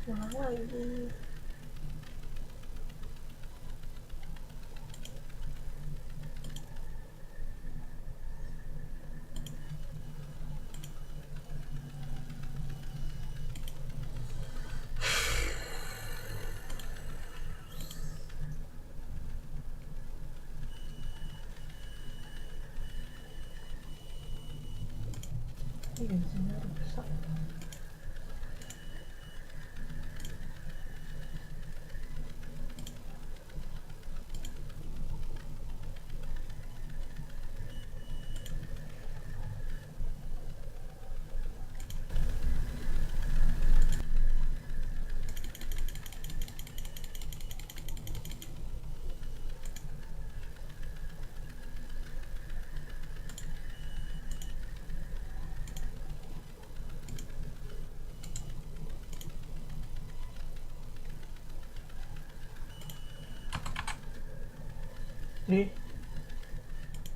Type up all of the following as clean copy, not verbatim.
ulang lagi. Ini bensinnya rusak.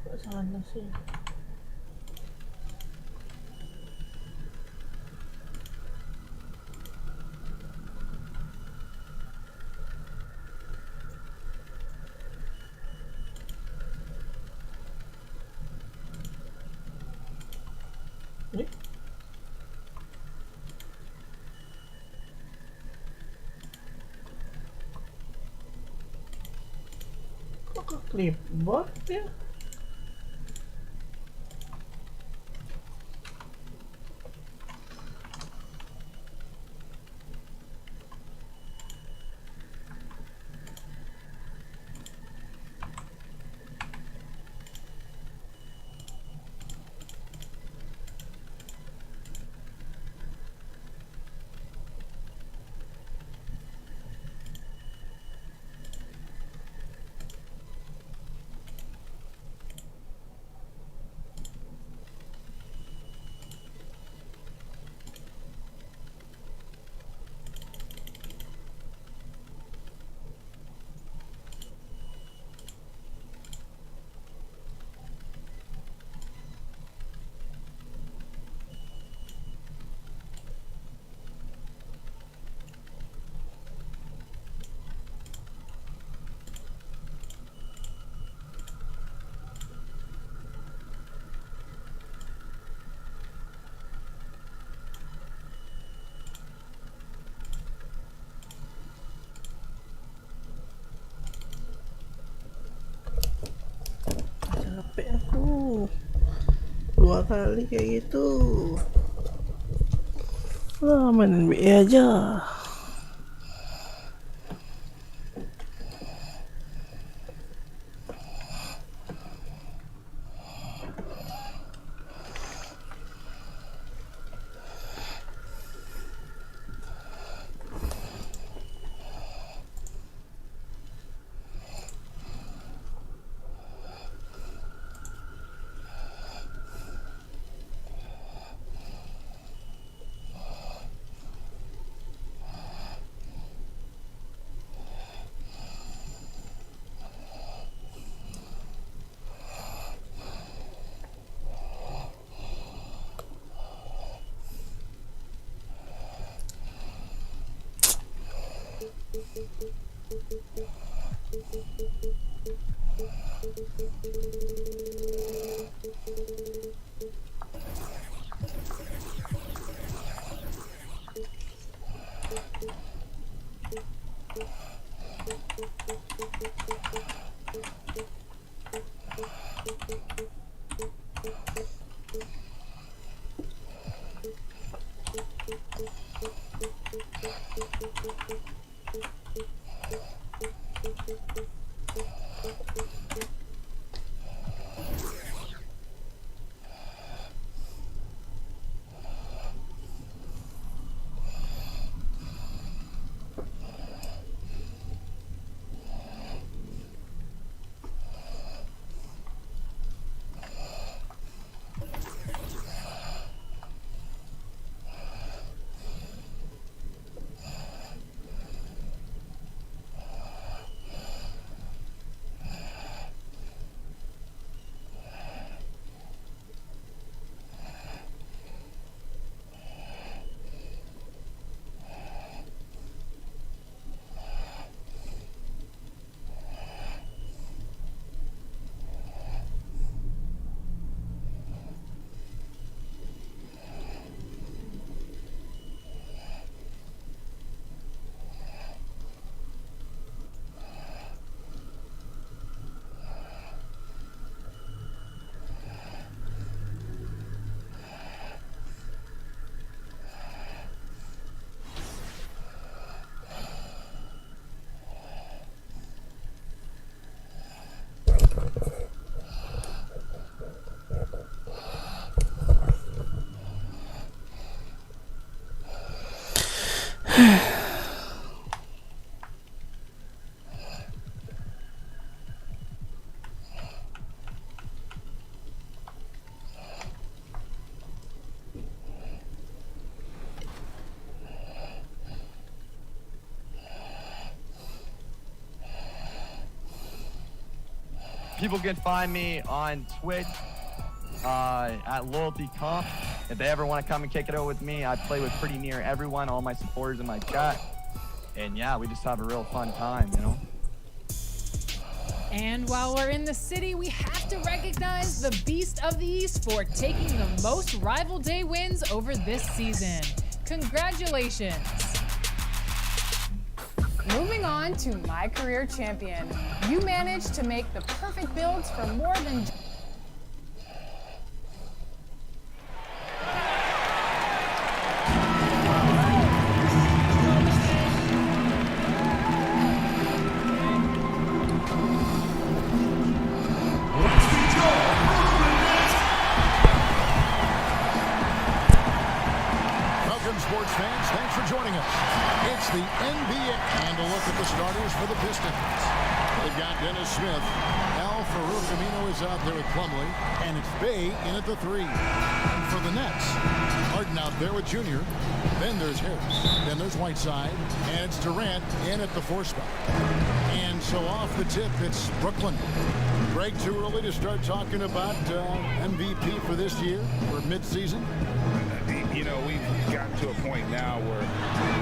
Kok sana sih? Nih, kok ke clipboard ya? Capek aku. 2 kali kayak gitu. Main NBA aja. People can find me on Twitch at Loyalty Comp. If they ever want to come and kick it out with me, I play with pretty near everyone, all my supporters in my chat. And yeah, we just have a real fun time, you know? And while we're in the city, we have to recognize the Beast of the East for taking the most Rival Day wins over this season. Congratulations. Moving on to my career champion. You managed to make the perfect builds for more than sports fans, thanks for joining us. It's the NBA, and a look at the starters for the Pistons. They've got Dennis Smith. Al Farouk is out there with Plumlee, and it's Bay in at the 3. And for the Nets, Harden out there with Junior. Then there's Harris. Then there's Whiteside, and it's Durant in at the 4 spot. And so off the tip, it's Brooklyn. Greg, too early to start talking about MVP for this year or mid-season? You know, we've gotten to a point now where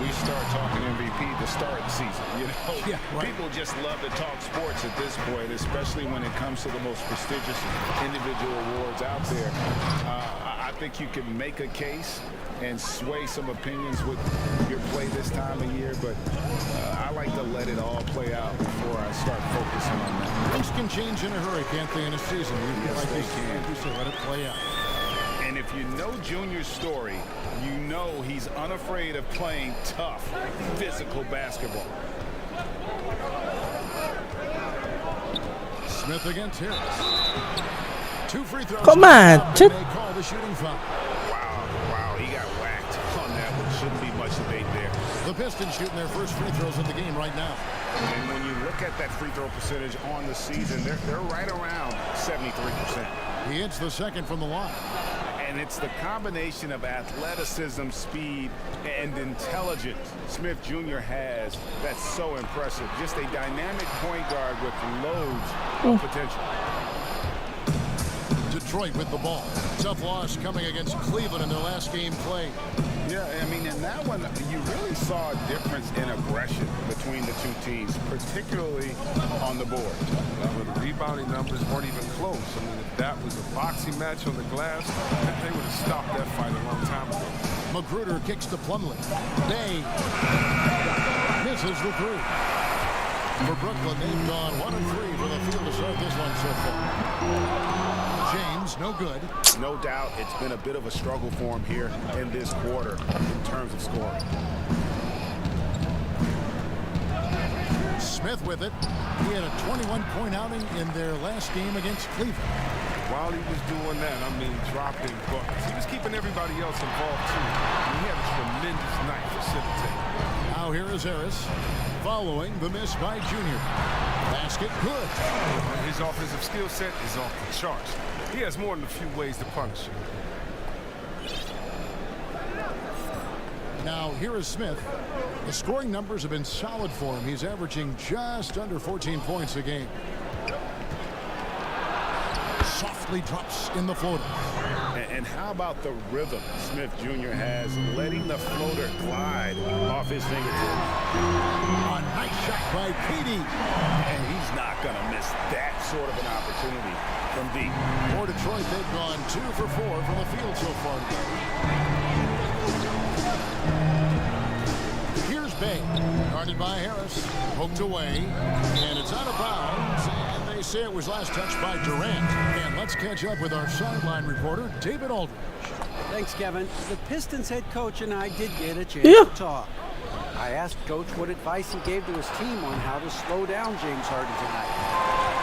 we start talking MVP to start the season. You know, yeah, right. People just love to talk sports at this point, especially when it comes to the most prestigious individual awards out there. I think you can make a case and sway some opinions with your play this time of year, but I like to let it all play out before I start focusing on that. Things can change in a hurry, can't they, in a season? Yes, like they can. You say, let it play out. And if you know Junior's story, you know he's unafraid of playing tough, physical basketball. Smith against Harris. 2 free throws. Come on, They call the shooting foul. Wow, he got whacked on that one. Shouldn't be much debate there. The Pistons shooting their first free throws of the game right now. And when you look at that free throw percentage on the season, they're right around 73%. He hits the second from the line. And it's the combination of athleticism, speed, and intelligence Smith Jr. has that's so impressive. Just a dynamic point guard with loads of potential. Detroit with the ball. Tough loss coming against Cleveland in their last game played. Yeah, I mean, in that one, you really saw a difference in aggression between the two teams, particularly on the board. Well, the rebounding numbers weren't even close. I mean, if that was a boxing match on the glass, they would have stopped that fight a long time ago. Magruder kicks to Plumlee. Bay misses the 3. For Brooklyn, they've gone 1 of 3 for the field to start this one so far. James, no good. No doubt it's been a bit of a struggle for him here in this quarter in terms of scoring. Smith with it. He had a 21-point outing in their last game against Cleveland. While he was doing that, I mean, dropping buckets. He was keeping everybody else involved, too. And he had a tremendous night facilitating. Now here is Harris, following the miss by Junior. Basket good. His offensive skill set is off the charts. He has more than a few ways to punish him. Now here is Smith. The scoring numbers have been solid for him. He's averaging just under 14 points a game. Softly drops in the floater. And how about the rhythm Smith Jr. has, letting the floater glide off his fingertips. A nice shot by Katie. And he's not going to miss that sort of an opportunity from deep. For Detroit, they've gone 2 for 4 from the field so far. Here's Bay, guarded by Harris, poked away, and it's out of bounds. And they say it was last touched by Durant. And let's catch up with our sideline reporter, David Aldridge. Thanks, Kevin. The Pistons head coach and I did get a chance to talk. I asked Coach what advice he gave to his team on how to slow down James Harden tonight.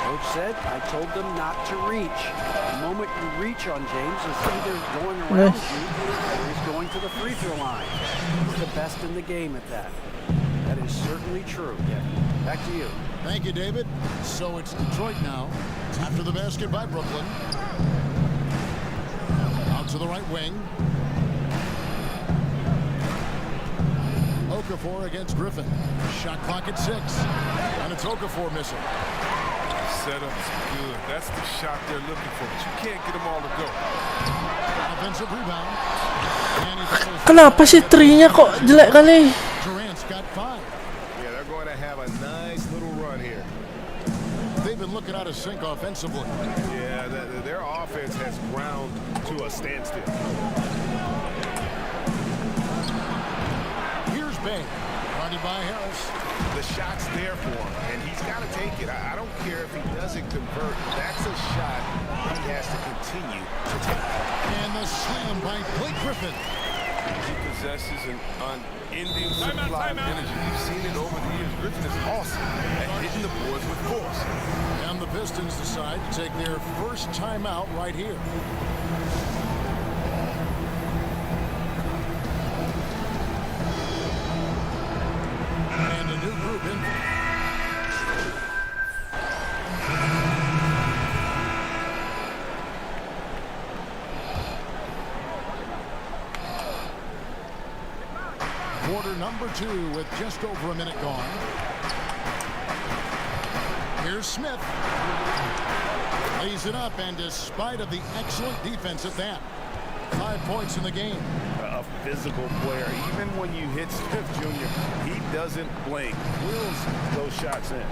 Coach said, I told them not to reach. The moment you reach on James, is either going around you or he's going to the free throw line. He's the best in the game at that. That is certainly true, Kevin. Back to you. Thank you, David. So it's Detroit now. After the basket by Brooklyn. Out to the right wing. Okafor against Griffin. Shot clock at 6. And it's Okafor missing. Setup's good. That's the shot they're looking for, but you can't get them all to go. Offensive rebound. And he follows. Kenapa sih trinya kok jelek kali? Durant's got 5. Yeah, they're going to have a nice little run here. They've been looking out of sync offensively. Yeah, their offense has ground to a standstill. Here's Bay. Guarded by Harris. The shot's there for him, and he's got to take it. I don't care if he doesn't convert. That's a shot he has to continue to take. And the slam by Blake Griffin. He possesses an unending supply of energy. You've seen it over the years. Griffin is awesome at hitting the boards with force. And the Pistons decide to take their first timeout right here. And a new group in. Quarter number 2 with just over a minute gone. Here's Smith. Lays it up, and despite of the excellent defense at that, 5 points in the game. A physical player. Even when you hit Smith Jr., he doesn't blink. Wills those shots in.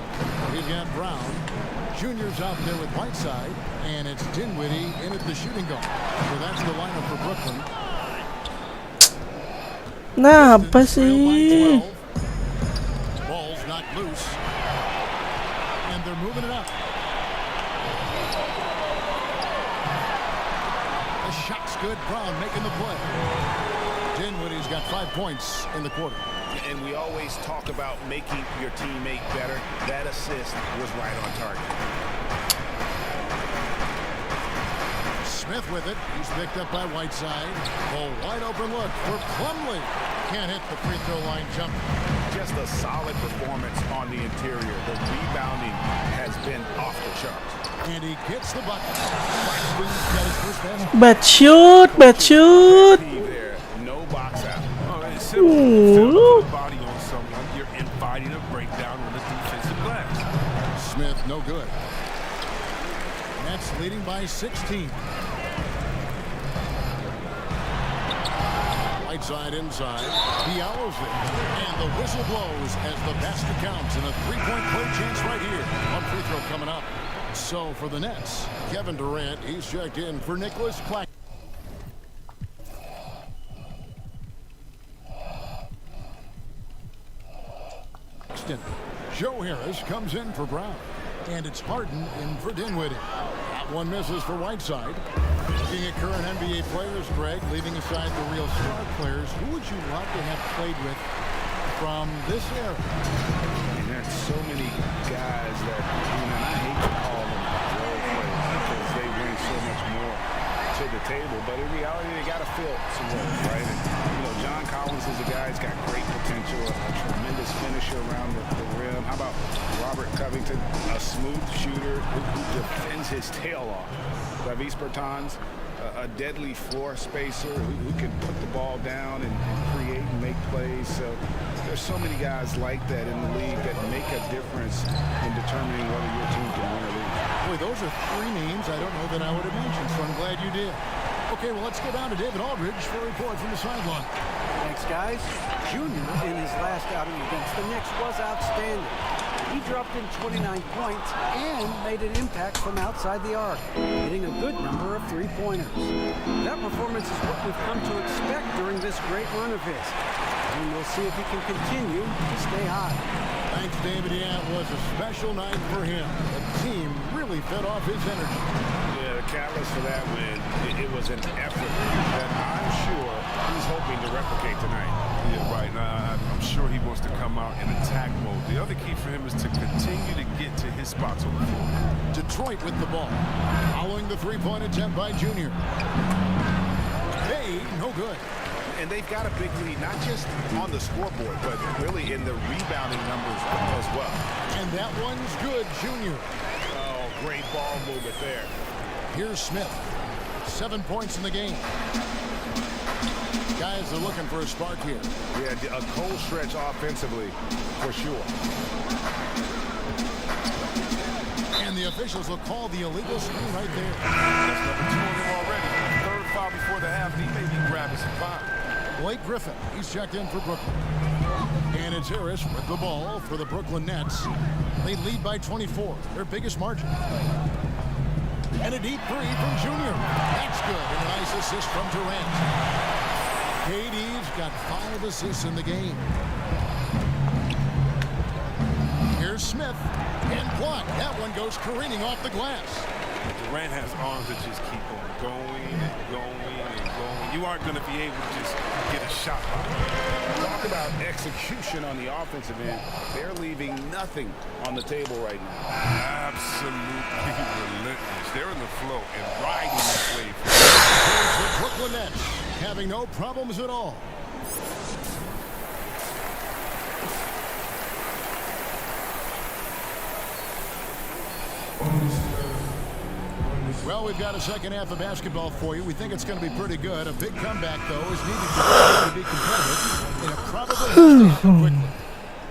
We've got Brown. Junior's out there with Whiteside, and it's Dinwiddie in at the shooting guard. So that's the lineup for Brooklyn. Nah, apa Pistons trail by sih? 12. Ball's knocked loose. And they're moving it up. The shot's good. Brown making the play. Dinwiddie's got 5 points in the quarter. And we always talk about making your teammate better. That assist was right on target. Smith with it. He's picked up by Whiteside. A wide open look for Plumlee. Can't hit the free throw line jump. Just a solid performance on the interior. The rebounding has been off the charts. And he gets the bucket. Claxton's got his first basket. Bad shoot, bad shoot. There, no box out. Oh, it's simple. You put the body on someone, you're inviting a breakdown on the defensive glass. Smith, no good. Nets leading by 16. Whiteside inside. He owls it. And the whistle blows as the basket counts and a three-point play chance right here. One free throw coming up. So for the Nets, Kevin Durant, he's checked in for Nicholas Claxton. Joe Harris comes in for Brown. And it's Harden in for Dinwiddie. That one misses for Whiteside. Looking at current NBA players, Greg, leaving aside the real star players, who would you love to have played with from this era? And there's so many guys that, and I hate to call them role players because they bring so much more to the table. But in reality, they got to fill some roles, right? And, John Collins is a guy who's got great potential, a tremendous finisher around the rim. How about Robert Covington, a smooth shooter who defends his tail off? Travis Bertans, a deadly floor spacer who can put the ball down and create and make plays. So there's so many guys like that in the league that make a difference in determining whether your team can win or lose. Boy, those are 3 names I don't know that I would have mentioned, so I'm glad you did. Okay, well, let's go down to David Aldridge for a report from the sideline. Thanks, guys. Junior, in his last outing against the Knicks, was outstanding. He dropped in 29 points and made an impact from outside the arc, hitting a good number of three-pointers. That performance is what we've come to expect during this great run of his. And we'll see if he can continue to stay hot. Thanks, David. Yeah, it was a special night for him. The team really fed off his energy. Yeah, the catalyst for that win, it was an effort that I'm sure he's hoping to replicate tonight. Yeah, right. Now, I'm sure he wants to come out in attack mode. The other key for him is to continue to get to his spots on the floor. Detroit with the ball. Following the three-point attempt by Junior. Hey, no good. And they've got a big lead, not just on the scoreboard, but really in the rebounding numbers as well. And that one's good, Junior. Oh, great ball movement there. Here's Smith. 7 points in the game. Guys are looking for a spark here. Yeah, a cold stretch offensively, for sure. And the officials will call the illegal screen right there. That's number 2 on him already. Third foul before the half, and he may be grabbing some fouls. Blake Griffin, he's checked in for Brooklyn. And it's Harris with the ball for the Brooklyn Nets. They lead by 24, their biggest margin. And a deep three from Junior. That's good, and a nice assist from Durant. KD's got 5 assists in the game. Here's Smith, and blocked. That one goes careening off the glass. Durant has arms that just keep on going and going and going. You aren't going to be able to just get a shot by him. Talk about execution on the offensive end. They're leaving nothing on the table right now. Absolutely relentless. They're in the flow and riding that wave. Here's the Brooklyn Nets, having no problems at all. Well, we've got a second half of basketball for you. We think it's going to be pretty good. A big comeback, though, is needed to be competitive, and it probably will happen quickly.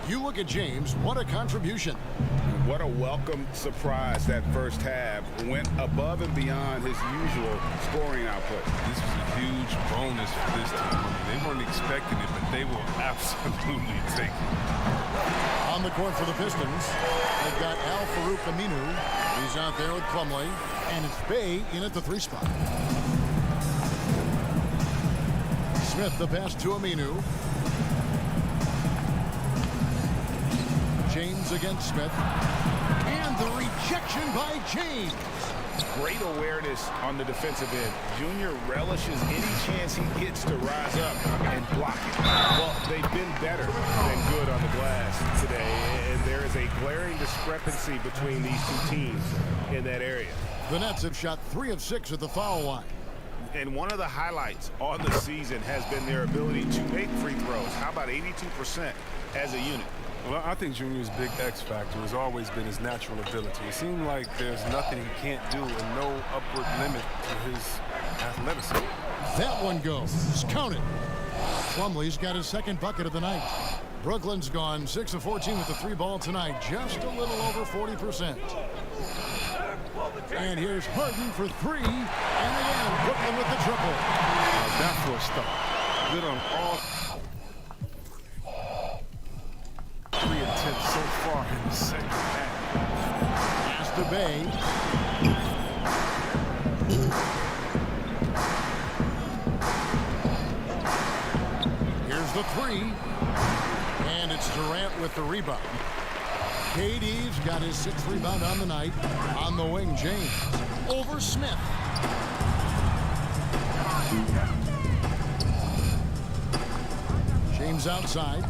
You look at James, what a contribution. What a welcome surprise that first half. Went above and beyond his usual scoring output. This was a huge bonus for this team. They weren't expecting it, but they will absolutely take it. On the court for the Pistons, they've got Al Farouk Aminu. He's out there with Plumlee. And it's Bay in at the 3 spot. Smith the pass to Aminu. James against Smith. And the rejection by James. Great awareness on the defensive end. Junior relishes any chance he gets to rise up and block it. Well, they've been better than good on the glass today, and there is a glaring discrepancy between these 2 teams in that area. The Nets have shot 3 of 6 at the foul line. And one of the highlights on the season has been their ability to make free throws. How about 82% as a unit? Well, I think Junior's big X factor has always been his natural ability. It seems like there's nothing he can't do and no upward limit to his athleticism. That one goes. Count it. Plumlee's got his 2nd bucket of the night. Brooklyn's gone 6 of 14 with the 3 ball tonight. Just a little over 40%. And here's Harden for 3. And again, Brooklyn with the triple. That for a start. Good on all 3 attempts so far in the second half. Pass to Bay. Here's the 3. And it's Durant with the rebound. KD's got his 6th rebound on the night. On the wing, James. Over Smith. James outside.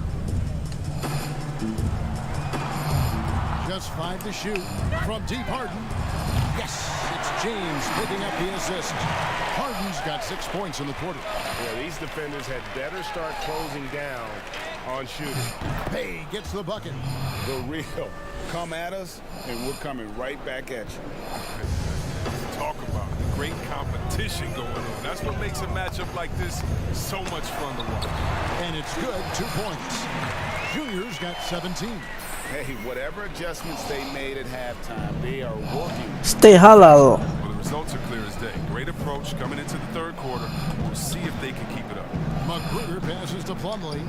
Just 5 to shoot. From deep, Harden. Yes, it's James picking up the assist. Harden's got 6 points in the quarter. Yeah, these defenders had better start closing down on shooting. Bay gets the bucket. The real. Come at us, and we're coming right back at you. Talk about it. Great competition going on. That's what makes a matchup like this so much fun to watch. And it's good, 2 points. Junior's got 17. Hey, whatever adjustments they made at halftime, they are working. Stay halal. Well, the results are clear as day. Great approach coming into the 3rd quarter. We'll see if they can keep it up. Magruder passes to Plumlee.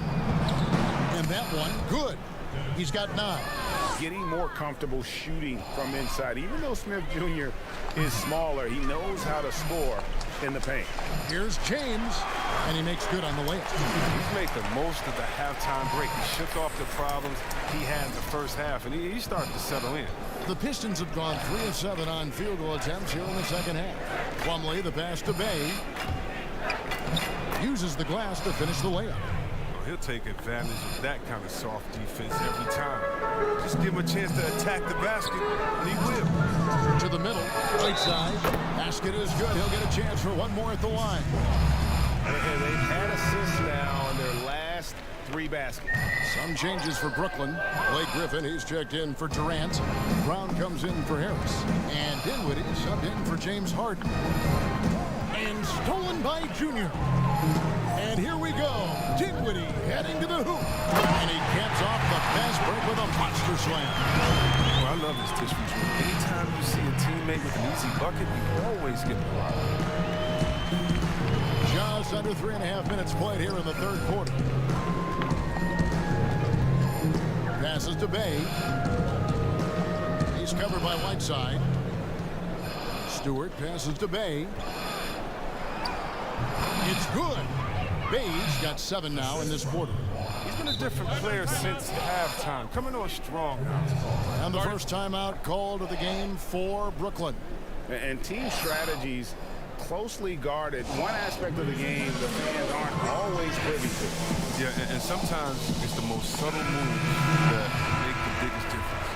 And that one, good. He's got 9. Getting more comfortable shooting from inside. Even though Smith Jr. is smaller, he knows how to score in the paint. Here's James, and he makes good on the layup. He's made the most of the halftime break. He shook off the problems he had in the first half, and he's starting to settle in. The Pistons have gone 3 of 7 on field goal attempts here in the second half. Plumlee, the pass to Bay. Uses the glass to finish the layup. He'll take advantage of that kind of soft defense every time. Just give him a chance to attack the basket, and he will. To the middle, right side. Basket is good. He'll get a chance for one more at the line. And they've had assists now in their last 3 baskets. Some changes for Brooklyn. Blake Griffin, he's checked in for Durant. Brown comes in for Harris. And Dinwiddie subbed in for James Harden. And stolen by Junior. And here we go. Dinwiddie heading to the hoop. And he gets off the fast break with a monster slam. Well, I love this dish from Drew. Anytime you see a teammate with an easy bucket, you always get the rock. Just under 3.5 minutes played here in the third quarter. Passes to Bay. He's covered by Whiteside. Stewart passes to Bay. It's good. Bay's got 7 now in this quarter. He's been a different player since halftime, coming on strong now. And the first timeout called of the game for Brooklyn. And team strategies closely guarded. One aspect of the game the fans aren't always privy to. Yeah, and sometimes it's the most subtle moves that make the biggest difference.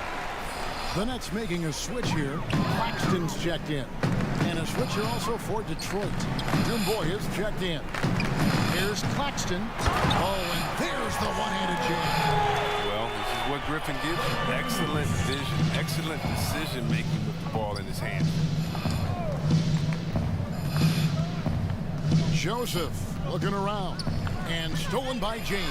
The Nets making a switch here. Claxton's checked in. And a switcher also for Detroit. Jim Boy is checked in. Here's Claxton. Oh, and there's the one-handed jam. Well, this is what Griffin gives you. Excellent vision, excellent decision-making with the ball in his hand. Joseph looking around. And stolen by James.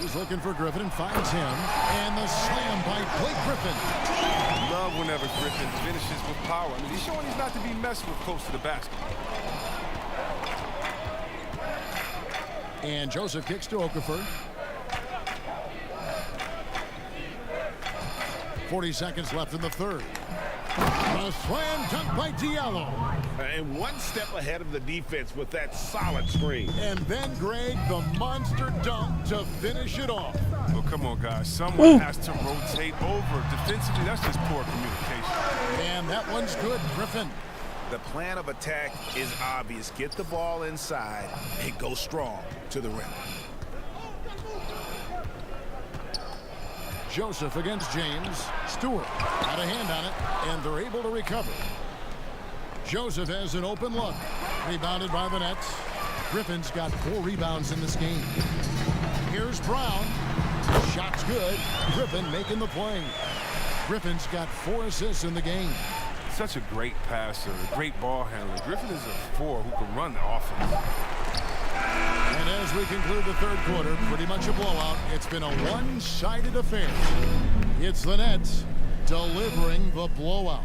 He's looking for Griffin and finds him. And the slam by Blake Griffin. Love whenever Griffin finishes with power. I mean, he's showing he's not to be messed with close to the basket. And Joseph kicks to Okafor. 40 seconds left in the third. A slam dunk by Diallo. And one step ahead of the defense with that solid screen. And then Greg, the monster dunk to finish it off. Well, come on, guys. Someone has to rotate over. Defensively, that's just poor communication. And that one's good, Griffin. The plan of attack is obvious. Get the ball inside and go strong to the rim. Joseph against James. Stewart got a hand on it, and they're able to recover. Joseph has an open look. Rebounded by the Nets. Griffin's got 4 rebounds in this game. Here's Brown. Shot's good. Griffin making the play. Griffin's got 4 assists in the game. Such a great passer, a great ball handler. Griffin is a 4 who can run the offense. And as we conclude the third quarter, pretty much a blowout. It's been a one-sided affair. It's the Nets delivering the blowout.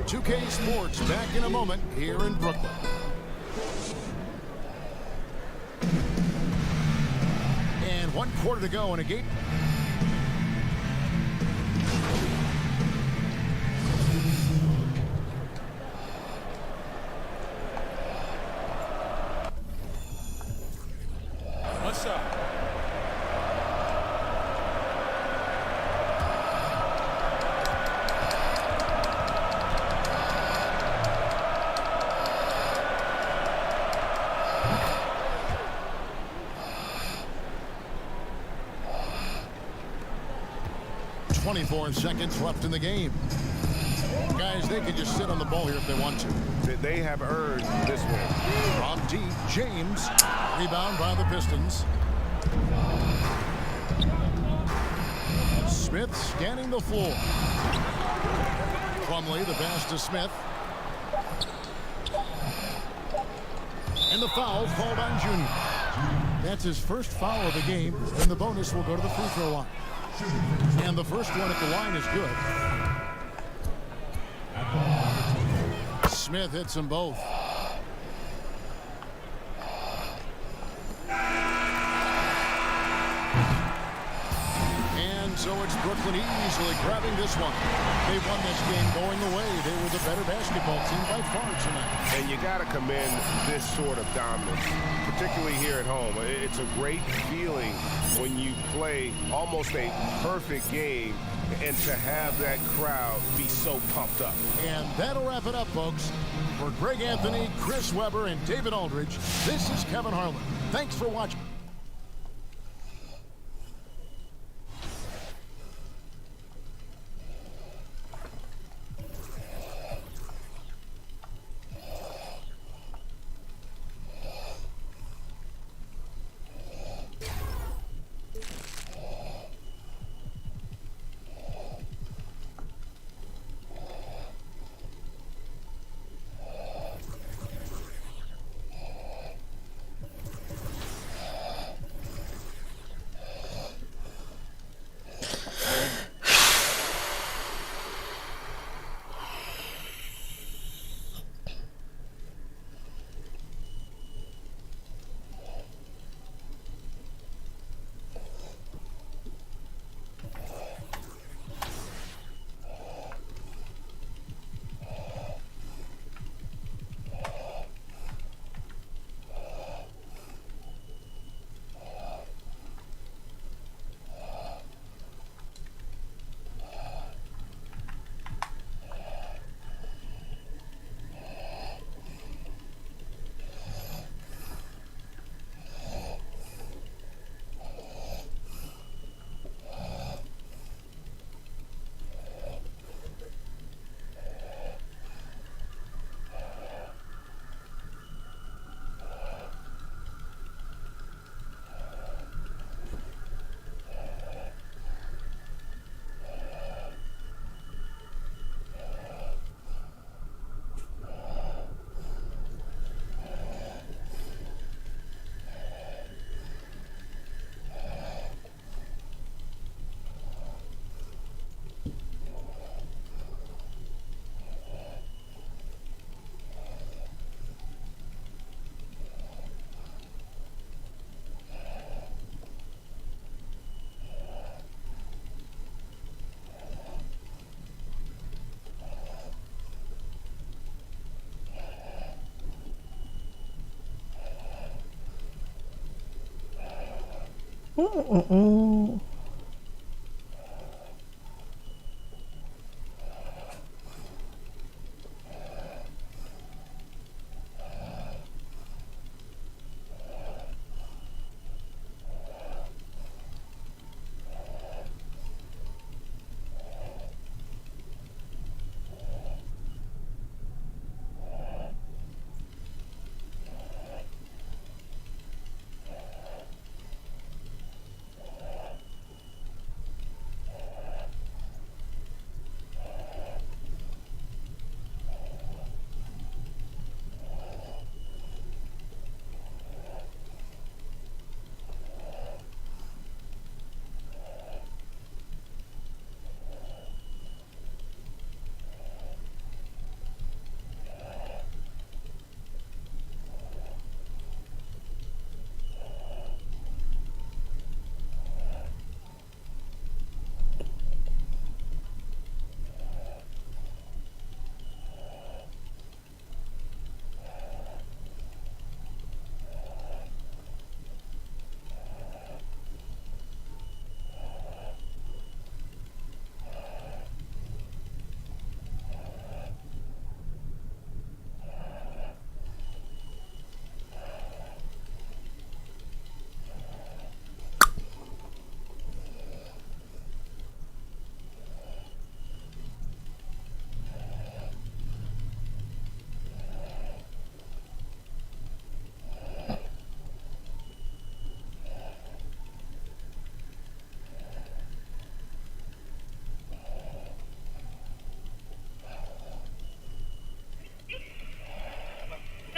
2K Sports back in a moment here in Brooklyn. And 1 quarter to go in a game. What's up? .24 seconds left in the game. Guys, they can just sit on the ball here if they want to. They have earned this win. From deep, James. Rebound by the Pistons. Smith scanning the floor. Plumlee, the pass to Smith. And the foul called on Junior. That's his first foul of the game, and the bonus will go to the free throw line. And the first one at the line is good. Smith hits them both. And so it's Brooklyn easily grabbing this one. They won this game going away. They were the better basketball team by far tonight. And you got to commend this sort of dominance, particularly here at home. It's a great feeling when you play almost a perfect game and to have that crowd be so pumped up. And that'll wrap it up, folks. For Greg Anthony, Chris Webber, and David Aldridge, this is Kevin Harlan. Thanks for watching.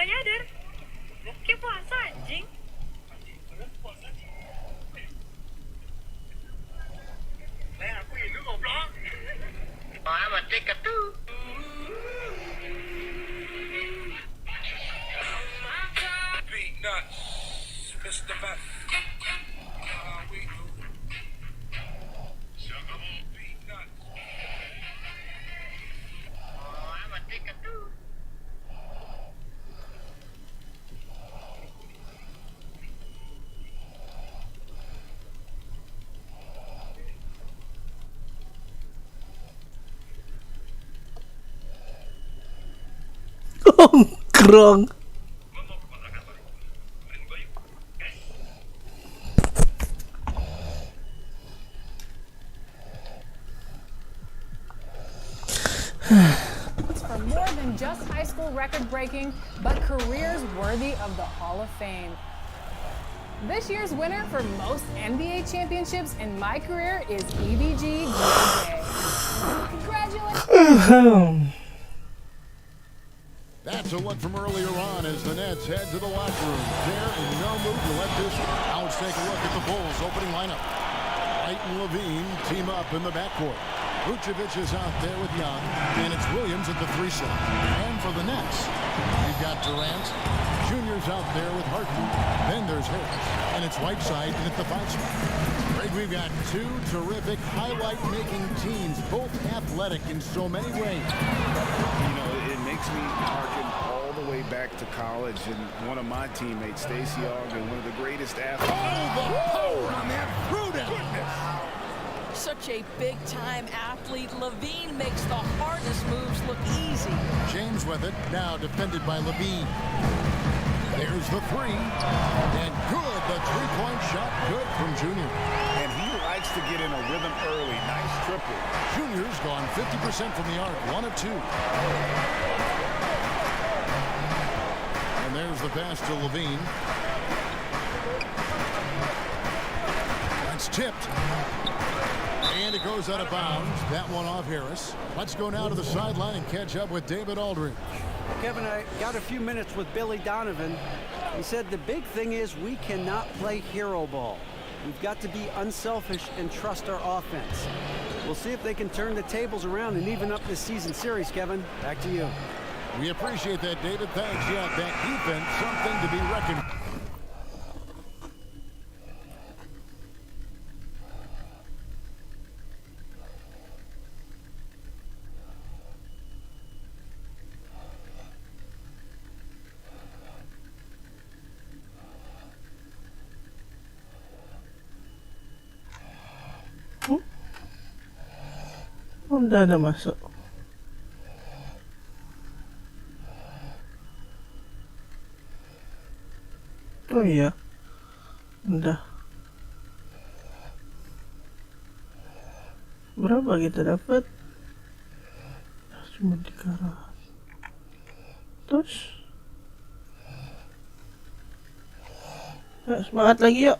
Gak nyadar. Kayak puasa anjing. Saya aku ini goblok. Oh, mati ketu. Beat nuts. Mr. Bat. We do. Beat nuts. Oh, mati ketu. Krong. For more than just high school record breaking, but careers worthy of the Hall of Fame. This year's winner for most NBA championships in my career is EBG Jika. Congratulations! That's a look from earlier on as the Nets head to the locker room. They're in no mood to let this one. Now let's take a look at the Bulls opening lineup. Wright and Levine team up in the backcourt. Vucevic is out there with Young, and it's Williams at the 3-slot. And for the Nets, you've got Durant. Junior's out there with Harden. Then there's Harris, and it's Whiteside at the 5-slot. Greg, we've got two terrific highlight-making teams, both athletic in so many ways. You know, it makes me harken all the way back to college, and one of my teammates, Stacey Ogden, one of the greatest athletes. Oh, the power on that throw-down. Such a big-time athlete. Levine makes the hardest moves look easy. James with it, now defended by Levine. There's the three, and good, the three-point shot, good from Junior. And he likes to get in a rhythm early. Nice triple. Junior's gone 50% from the arc, 1 of 2. And there's the pass to Levine. That's tipped. And it goes out of bounds. That one off Harris. Let's go now to the sideline and catch up with David Aldridge. Kevin, I got a few minutes with Billy Donovan. He said the big thing is we cannot play hero ball. We've got to be unselfish and trust our offense. We'll see if they can turn the tables around and even up this season series, Kevin. Back to you. We appreciate that, David. Thanks. Yeah, that defense, something to be reckoned with. Udah ada masuk. Oh iya. Udah. Berapa kita dapat? Cuma 300. Terus ya, semangat lagi yuk.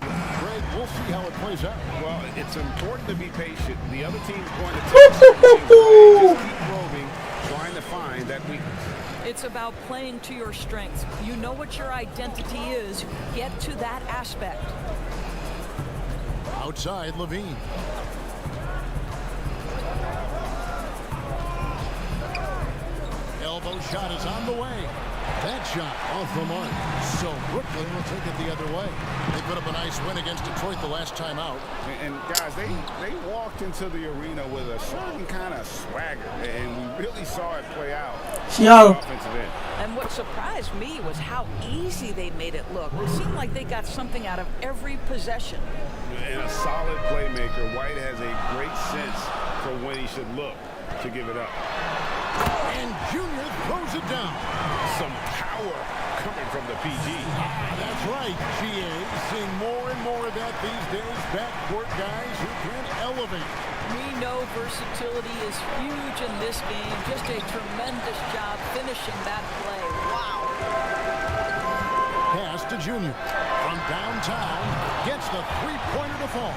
Greg, we'll see how it plays out. Well, it's important to be patient. The other team's going to take just keep probing, trying to find that weakness. It's about playing to your strengths. You know what your identity is. Get to that aspect. Outside, Levine. Elbow shot is on the way. That shot off the mark. So Brooklyn will take it the other way. They put up a nice win against Detroit the last time out. And guys, they walked into the arena with a certain kind of swagger, and we really saw it play out. Sial. Offensive end. And what surprised me was how easy they made it look. It seemed like they got something out of every possession. And a solid playmaker, White has a great sense for when he should look to give it up. And Junior throws it down. Some power coming from the PG. That's right, GA. Seeing more and more of that these days. Backcourt guys who can elevate. We know versatility is huge in this game. Just a tremendous job finishing that play. Wow. Pass to Junior. From downtown, gets the three-pointer to fall.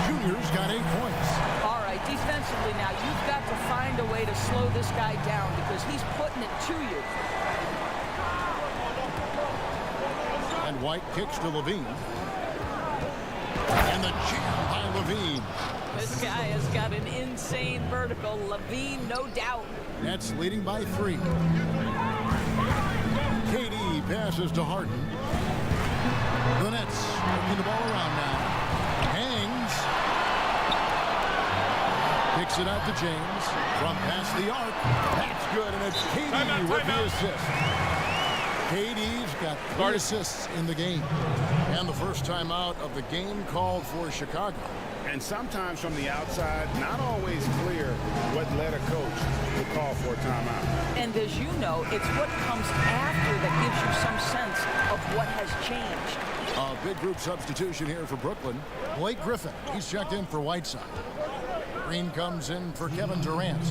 Junior's got 8 points. All right, defensively now, you've got to find a way to slow this guy down because he's putting it to you. And White kicks to Levine. And the jam by Levine. This guy has got an insane vertical. Levine, no doubt. Nets leading by 3. KD passes to Harden. The Nets working the ball around now. Hangs. Kicks it out to James. From past the arc. That's good, and it's KD with the assist. KD's got 3 assists in the game. And the first timeout of the game called for Chicago. And sometimes from the outside, not always clear what led a coach to call for a timeout. And as you know, it's what comes after that gives you some sense of what has changed. A big group substitution here for Brooklyn. Blake Griffin, he's checked in for Whiteside. Green comes in for Kevin Durant.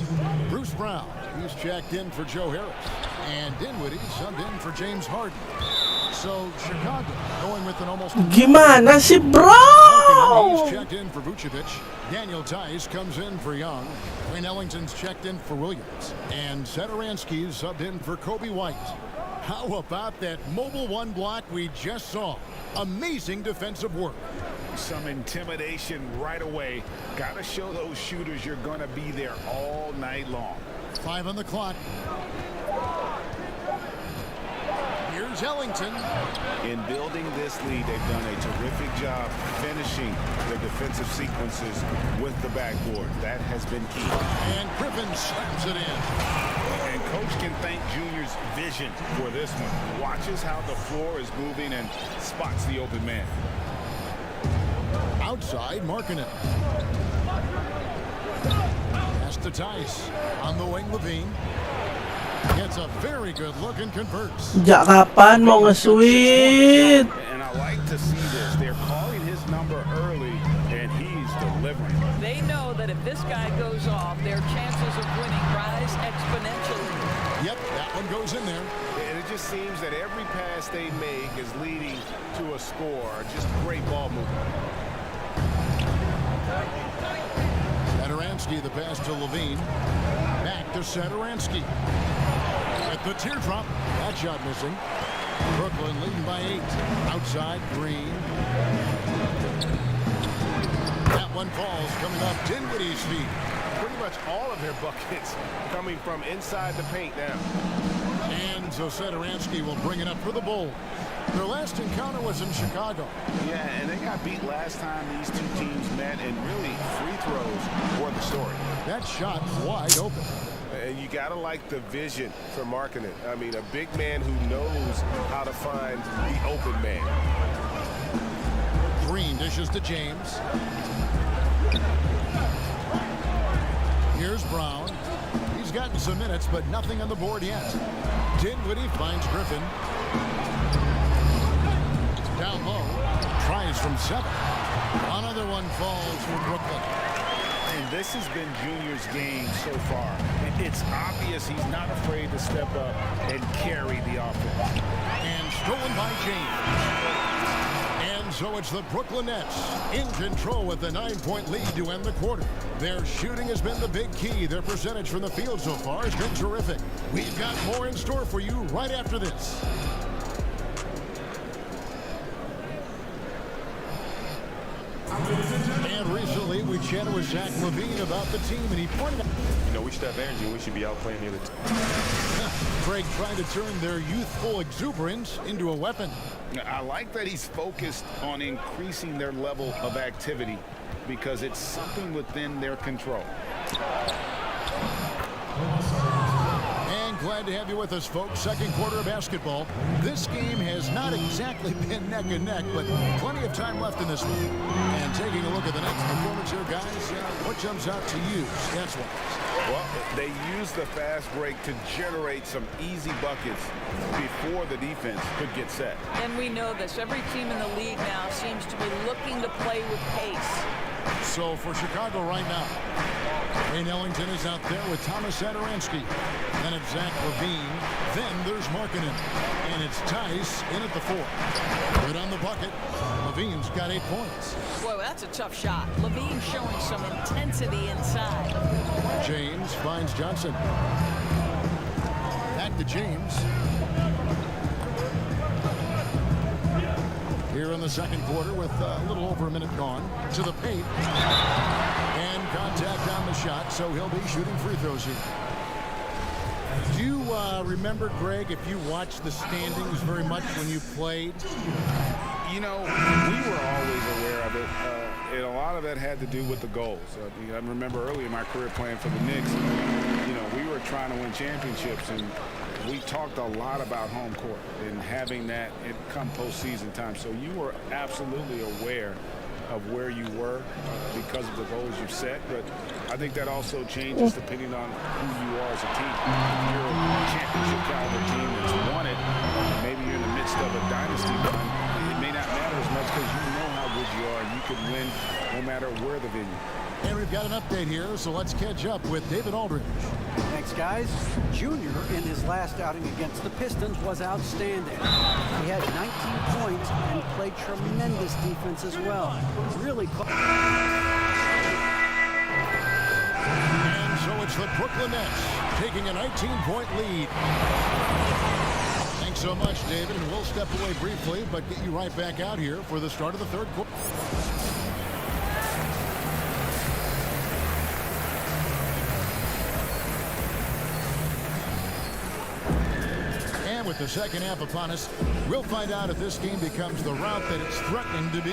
Bruce Brown, he's checked in for Joe Harris. And Dinwiddie subbed in for James Harden. So Chicago going with an almost... Gimana sih, bro? He's checked in for Vucevic. Daniel Tice comes in for Young. Wayne Ellington's checked in for Williams. And Satoransky's subbed in for Kobe White. How about that mobile one block we just saw? Amazing defensive work. Some intimidation right away. Got to show those shooters you're going to be there all night long. 5 on the clock. Here's Ellington. In building this lead, they've done a terrific job finishing their defensive sequences with the backboard. That has been key. And Griffin slams it in. And coach can thank Junior's vision for this one. Watches how the floor is moving and spots the open man. Outside, Markkanen. Pass to Tice. On the wing, Levine. Gets a very good look and converts. Jak kapan mau nge-sweet? And I like to see this. They're calling his number early, and he's delivering. They know that if this guy goes off, their chances of winning rise exponentially. Yep, that one goes in there. And it just seems that every pass they make is leading to a score. Just great ball movement. Satoransky, the pass to Levine. Back to Satoransky. At the teardrop, that shot missing. Brooklyn leading by 8. Outside, Green. That one falls, coming up Dinwiddie's feet. Pretty much all of their buckets coming from inside the paint now. And so Satoransky will bring it up for the Bulls. Their last encounter was in Chicago. Yeah, and they got beat last time these two teams met, and really free throws were the story. That shot wide open. And you got to like the vision for Markkanen. I mean, a big man who knows how to find the open man. Green dishes to James. Here's Brown. He's gotten some minutes, but nothing on the board yet. Dinwiddie finds Griffin. Down low. Tries from 7. Another one falls for Brooklyn. And this has been Junior's game so far. It's obvious he's not afraid to step up and carry the offense. And stolen by James. And so it's the Brooklyn Nets in control with the 9-point lead to end the quarter. Their shooting has been the big key. Their percentage from the field so far has been terrific. We've got more in store for you right after this. And recently we chatted with Zach LaVine about the team, and he pointed out, we should have energy. We should be out playing the other team. Craig trying to turn their youthful exuberance into a weapon. I like that he's focused on increasing their level of activity because it's something within their control. And glad to have you with us, folks. Second quarter of basketball. This game has not exactly been neck and neck, but plenty of time left in this one. And taking a look at the next performance here, guys, what jumps out to you, stats-wise? Well, they used the fast break to generate some easy buckets before the defense could get set. And we know this. Every team in the league now seems to be looking to play with pace. So for Chicago right now, Wayne Ellington is out there with Thomas Sadaransky. Then it's Zach LaVine. Then there's Markkanen. And it's Tice in at the 4. Good on the bucket. LaVine's got 8 points. Boy, that's a tough shot. LaVine showing some intensity inside. James finds Johnson. Back to James. Here in the second quarter with a little over a minute gone. To the paint. And contact on the shot, so he'll be shooting free throws here. Do you remember, Greg, if you watched the standings very much when you played? We were always aware of it, and a lot of that had to do with the goals. I remember early in my career playing for the Knicks, we were trying to win championships, and we talked a lot about home court and having that come postseason time. So you were absolutely aware of where you were because of the goals you set, but I think that also changes depending on who you are as a team. If you're a championship caliber team that's won it, maybe you're in the midst of a dynasty run, it may not matter as much because you know how good you are. You can win no matter where the venue. And we've got an update here, so let's catch up with David Aldridge. Thanks, guys. Junior, in his last outing against the Pistons, was outstanding. He had 19 points and played tremendous defense as well. Really close. And so it's the Brooklyn Nets taking a 19-point lead. Thanks so much, David, and we'll step away briefly, but get you right back out here for the start of the third quarter. With the second half upon us, we'll find out if this game becomes the route that it's threatening to be.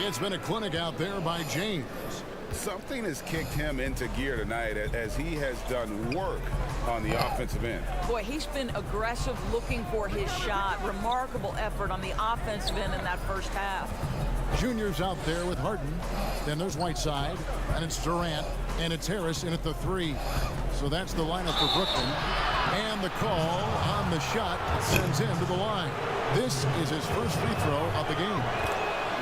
It's been a clinic out there by James. Something has kicked him into gear tonight as he has done work on the offensive end. Boy, he's been aggressive looking for his shot. Remarkable effort on the offensive end in that first half. Junior's out there with Harden. Then there's Whiteside, and it's Durant, and it's Harris in at the 3. So that's the lineup for Brooklyn. And the call on the shot sends him to the line. This is his first free throw of the game.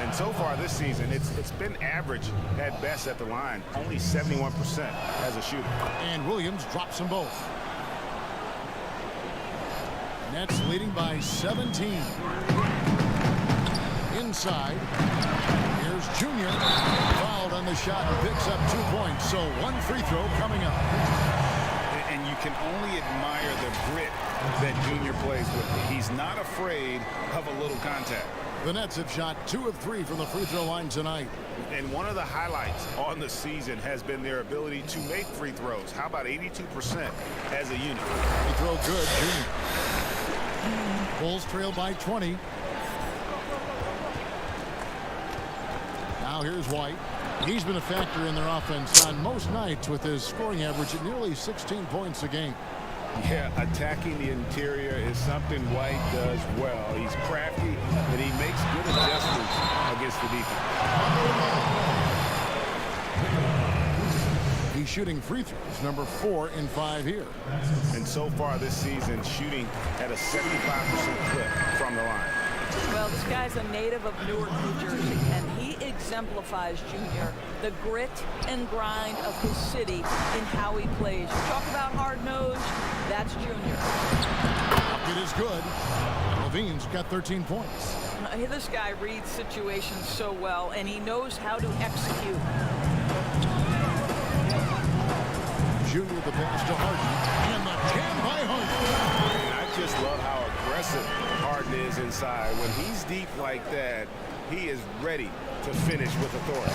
And so far this season, it's been average at best at the line. Only 71% as a shooter. And Williams drops them both. Nets leading by 17. Inside. Here's Junior. Fouled on the shot and picks up 2 points. So one free throw coming up. And you can only admire the grit that Junior plays with. He's not afraid of a little contact. The Nets have shot 2 of 3 from the free throw line tonight. And one of the highlights on the season has been their ability to make free throws. How about 82% as a unit? Free throw good, Junior. Bulls trail by 20. Now here's White. He's been a factor in their offense on most nights with his scoring average at nearly 16 points a game. Yeah, attacking the interior is something White does well. He's crafty, and he makes good adjustments against the defense. He He's shooting free throws, number 4 in 5 here. And so far this season, shooting at a 75% clip from the line. Well, this guy's a native of Newark, New Jersey, and he exemplifies, Junior, the grit and grind of his city in how he plays. You talk about hard-nosed, that's Junior. It is good. Levine's got 13 points. This guy reads situations so well, and he knows how to execute. Junior the pass to Harden, and the jam by Harden. And I just love how aggressive Harden is inside. When he's deep like that, he is ready to finish with authority.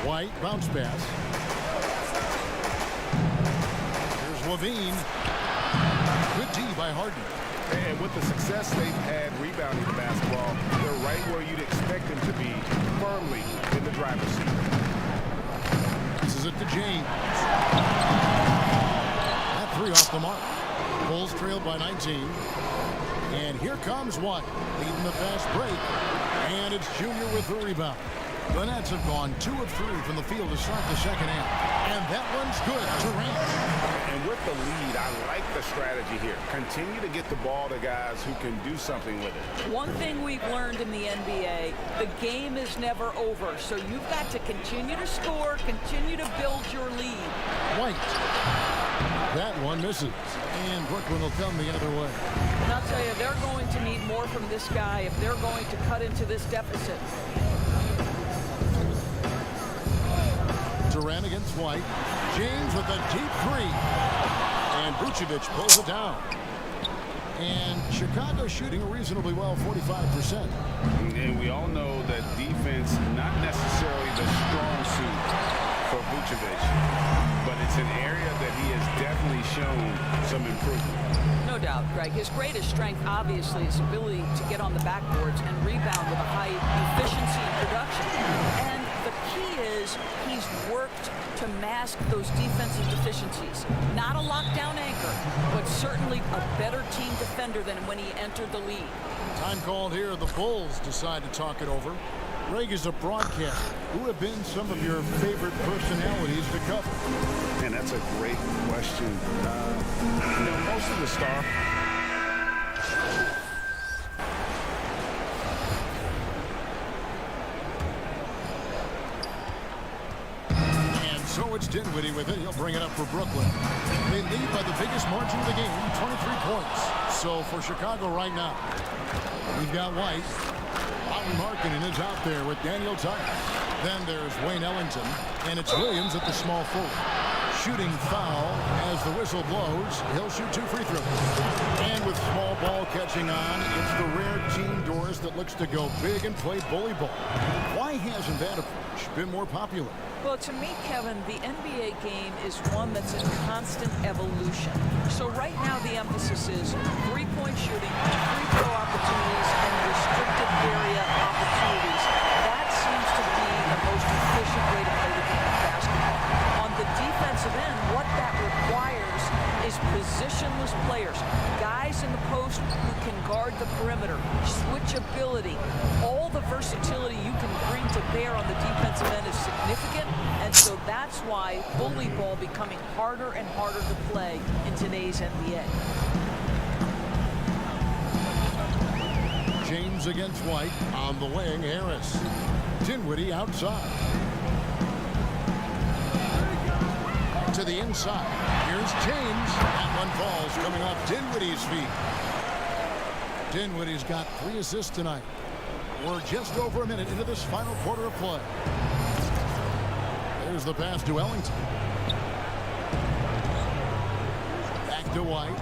White bounce pass. Here's Levine. Good D by Harden. And with the success they've had rebounding the basketball, they're right where you'd expect them to be, firmly in the driver's seat. This is it to James. That 3 off the mark. Bulls trailed by 19. And here comes White, leading the fast break. And it's Junior with the rebound. The Nets have gone 2 of 3 from the field to start the second half. And that one's good. Durant. And with the lead, I like the strategy here. Continue to get the ball to guys who can do something with it. One thing we've learned in the NBA, the game is never over. So you've got to continue to score, continue to build your lead. White. That one misses. And Brooklyn will come the other way. And I'll tell you, they're going to need more from this guy if they're going to cut into this deficit. Durant against White. James with a deep 3. And Vucevic pulls it down. And Chicago shooting reasonably well, 45%. And we all know that defense, not necessarily the strong suit for Vucevic, but it's an area that he has definitely shown some improvement. No doubt, Greg. His greatest strength, obviously, is ability to get on the backboards and rebound with a high efficiency and production. And the key is he's worked to mask those defensive deficiencies. Not a lockdown anchor, but certainly a better team defender than when he entered the league. Time called here. The Bulls decide to talk it over. Greg is a broadcaster. Who have been some of your favorite personalities to cover? Man, that's a great question. Most of the star. So it's Dinwiddie with it. He'll bring it up for Brooklyn. They lead by the biggest margin of the game, 23 points. So for Chicago right now, we've got White. Lauri Markkanen is out there with Daniel Tice. Then there's Wayne Ellington. And it's Williams at the small forward. Shooting foul as the whistle blows. He'll shoot 2 free throws. And with small ball catching on, it's the rare team Doris that looks to go big and play bully ball. Why hasn't that approach been more popular? Well, to me, Kevin, the NBA game is one that's in constant evolution. So right now the emphasis is three-point shooting, free throw opportunities, and restricted area opportunities. That seems to be the most efficient way to play the game of basketball. On the defensive end, what that requires is positionless players, guys in the post who can guard the perimeter, switchability. All the versatility you can bring to bear on the defensive end is significant, and so that's why bully ball becoming harder and harder to play in today's NBA. James against White on the wing. Harris. Dinwiddie outside. To the inside. Here's James. That one falls coming off Dinwiddie's feet. Dinwiddie's got 3 assists tonight. We're just over a minute into this final quarter of play. There's the pass to Ellington. Back to White.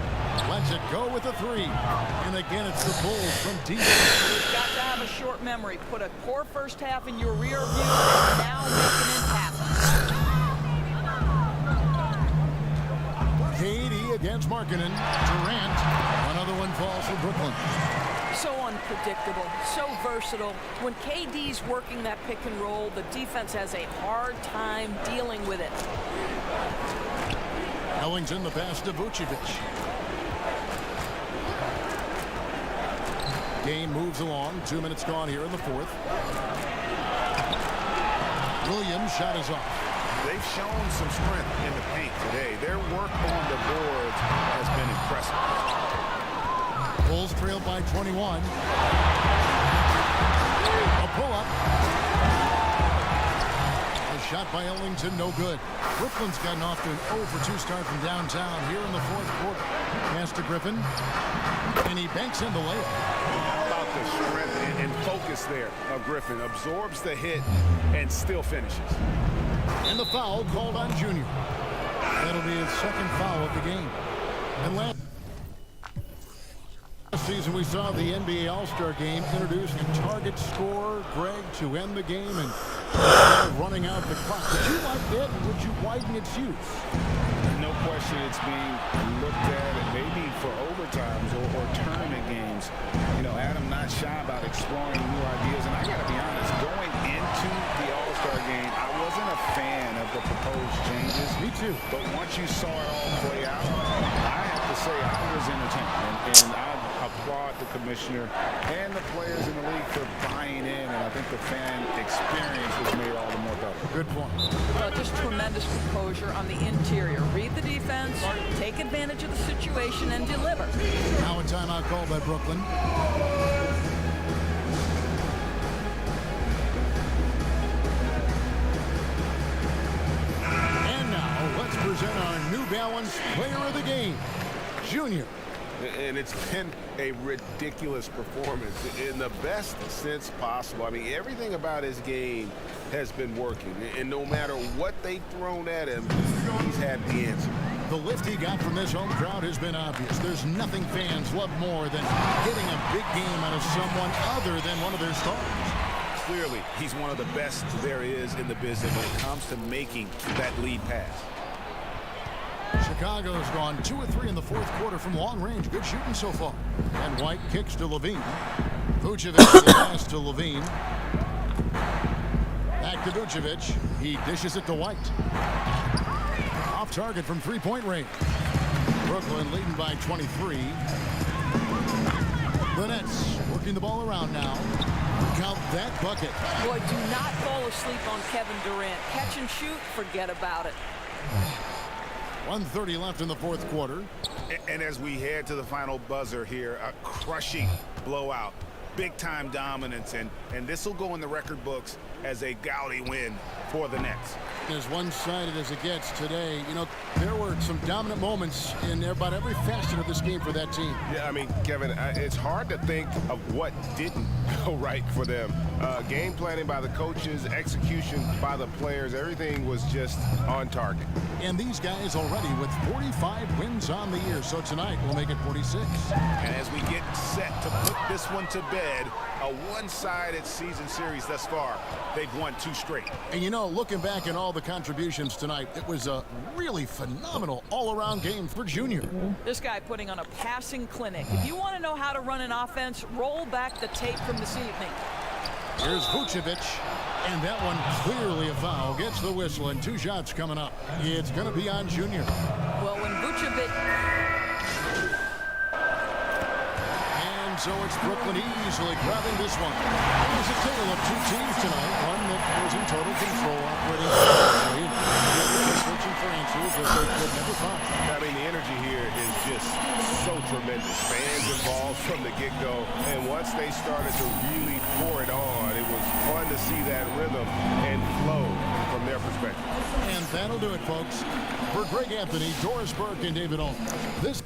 Lets it go with the 3. And again, it's the Bulls from deep. You've got to have a short memory. Put a poor first half in your rear view and now making it happen. KD against Markkanen. Durant. Another one falls for Brooklyn. So unpredictable, so versatile. When KD's working that pick and roll, the defense has a hard time dealing with it. Ellington, the pass to Vucevic. Game moves along. 2 minutes gone here in the fourth. Williams' shot is off. They've shown some strength in the paint today. Their work on the boards has been impressive. Bulls trail by 21. A pull-up. A shot by Ellington, no good. Brooklyn's gotten off to an 0-for-2 start from downtown here in the fourth quarter. Pass to Griffin, and he banks in the layup. How about the strength and focus there of Griffin? Absorbs the hit and still finishes. And the foul called on Junior. That'll be his second foul of the game. And last season we saw the NBA All-Star Game introduce a target scorer, Greg, to end the game and running out the clock. Would you like that? Would you widen its use? No question it's being looked at, and maybe for overtimes or tournament games. You know, Adam not shy about exploring new ideas. And I got to be honest, going into the All-Star Game, I wasn't a fan of the proposed changes. Me too. But once you saw it all play out, I have to say I was entertained. And I applaud the commissioner and the players in the league for buying in. And I think the fan experience was made all the more better. Good point. Well, just tremendous composure on the interior. Read the defense, take advantage of the situation, and deliver. Now a timeout called by Brooklyn. And now let's present our New Balance Player of the Game, Junior. And it's been a ridiculous performance in the best sense possible. I mean, everything about his game has been working. And no matter what they've thrown at him, he's had the answer. The lift he got from this home crowd has been obvious. There's nothing fans love more than getting a big game out of someone other than one of their stars. Clearly, he's one of the best there is in the business when it comes to making that lead pass. Chicago's gone 2 of 3 in the fourth quarter from long range. Good shooting so far. And White kicks to Levine. Vucevic the pass to Levine. Back to Vucevic. He dishes it to White. Off target from three-point range. Brooklyn leading by 23. The Nets working the ball around now. Count that bucket. Boy, do not fall asleep on Kevin Durant. Catch and shoot, forget about it. 1:30 left in the fourth quarter. And as we head to the final buzzer here, a crushing blowout, big-time dominance, and this will go in the record books as a gaudy win for the Nets. As one-sided as it gets today, you know, there were some dominant moments in about every facet of this game for that team. Yeah, I mean, Kevin, it's hard to think of what didn't go right for them. Game planning by the coaches, execution by the players, everything was just on target. And these guys already with 45 wins on the year, so tonight we'll make it 46. And as we get set to put this one to bed, a one-sided season series thus far, they've won 2 straight. And you know, looking back at all the contributions tonight, it was a really phenomenal all-around game for Junior. This guy putting on a passing clinic. If you want to know how to run an offense, roll back the tape from this evening. Here's Vucevic, and that one clearly a foul. Gets the whistle, and 2 shots coming up. It's going to be on Junior. Well, when Vucevic... And so it's Brooklyn easily grabbing this one. There's a tale of 2 teams tonight. One that was in total control, operating searching for answers that they could never find. I mean, the energy here is just so tremendous. Fans involved from the get-go, and once they started to really pour it on, it was fun to see that rhythm and flow from their perspective. And that'll do it, folks. For Greg Anthony, Doris Burke, and David Owens, this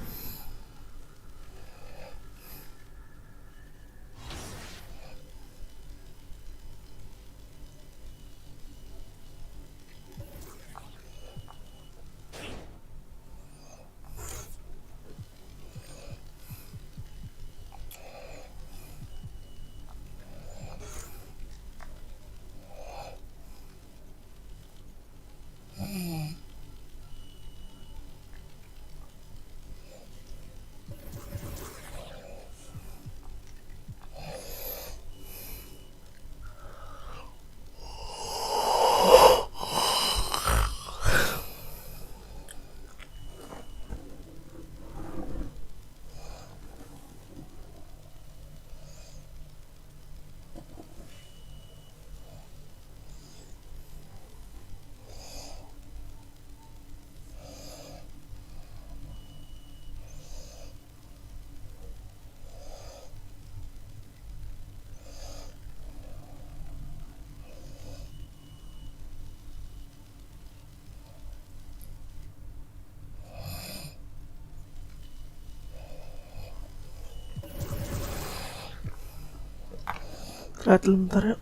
Istirahat dulu bentar ya.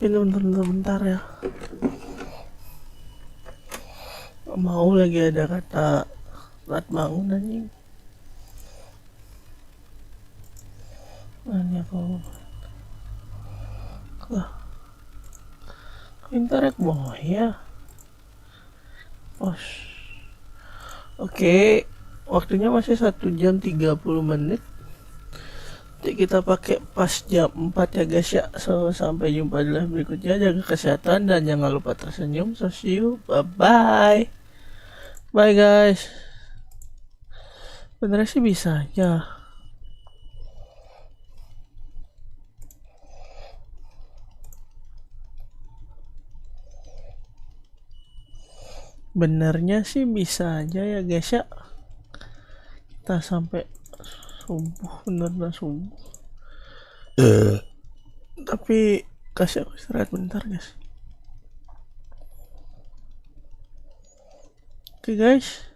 Ini bentar ya. Mau lagi ada kata telat bangun anjing. Nanya kau. Lah. Internet boy ya. Oke, waktunya masih 1 jam 30 menit. Jadi kita pakai pas jam 4 ya guys ya. So, sampai jumpa di live berikutnya. Jaga kesehatan dan jangan lupa tersenyum. Sosial, bye-bye. Bye guys. Bener sih bisa aja. Benernya sih bisa aja ya guys ya. Kita sampai subuh, bener-bener subuh. Tapi kasih aku istirahat bentar guys. Oke guys.